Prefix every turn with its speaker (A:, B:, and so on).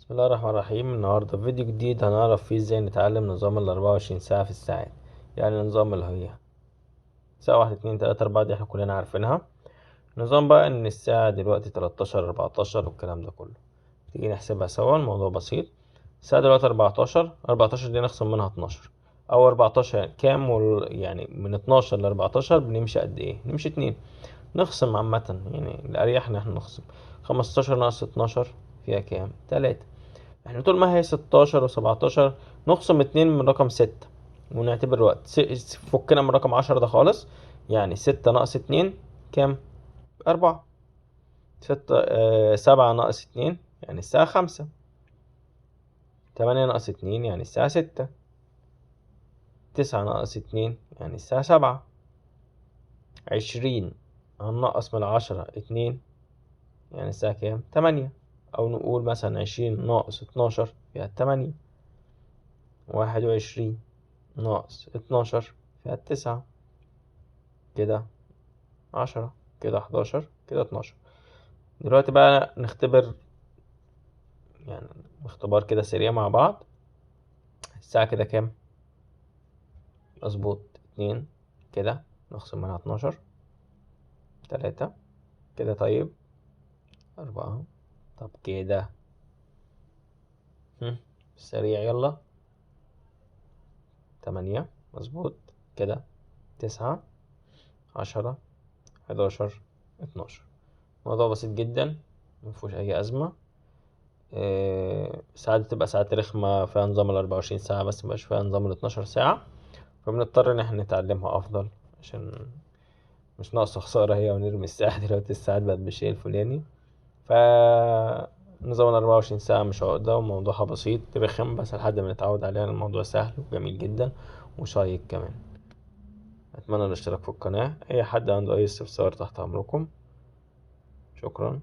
A: بسم الله الرحمن الرحيم. النهاردة في فيديو جديد هنعرف فيه ازاي نتعلم نظام 24 ساعة في الساعات. يعني نظام اللي هي ساعة 1 2 3 4 دي احنا كلنا عارفينها. نظام بقى ان الساعة دلوقتي 13 14 والكلام ده كله. تيجي نحسبها سوا، الموضوع بسيط. الساعة دلوقتي 14 دي نخصم منها 12 او 14 كام يعني من 12 ل 14 بنمشي قد ايه؟ نمشي 2. نخصم عامة، يعني الأريح ان احنا نخصم 15 ناقص 12 فيها كام؟ 3. احنا طول ما هي 16 و17 نخصم 2 من رقم 6 ونعتبر الوقت. فكنا من رقم 10 ده خالص. يعني 6 ناقص 2 كام؟ 4. 7 ناقص 2 يعني الساعة 5. 8 ناقص 2 يعني الساعة 6. 9 ناقص 2 يعني الساعة 7. 20 هننقص من 10 2 يعني الساعة كام؟ 8. أو نقول مثلا 20 ناقص 12 فيها 8. 21 ناقص 12 فيها 9. كده 10، كده 11، كده 12. دلوقتي بقى نختبر، يعني اختبار كده سريع مع بعض. الساعة كده كام؟ مظبوط 2. كده نخصم منها 12. 3. كده طيب 4. طب كده سريع يلا. 8. مظبوط. كده 9. 10. 11. 12. موضوع بسيط جدا، مفيهوش أي أزمة. ساعات بتبقى ساعات رخمة فيها نظام 24 ساعة بس مبقاش فيها نظام 12 ساعة، فبنضطر إن احنا نتعلمها أفضل عشان مش ناقصة خسارة هي ونرمي الساعة. دلوقتي الساعات بقت بالشيء الفلاني. ف نظام 24 ساعة مش عقدة وموضوعها بسيط رخم، بس لحد ما نتعود عليها الموضوع سهل وجميل جدا وشيق كمان. أتمنى الاشتراك في القناة. أي حد عنده أي استفسار تحت أمركم. شكرا.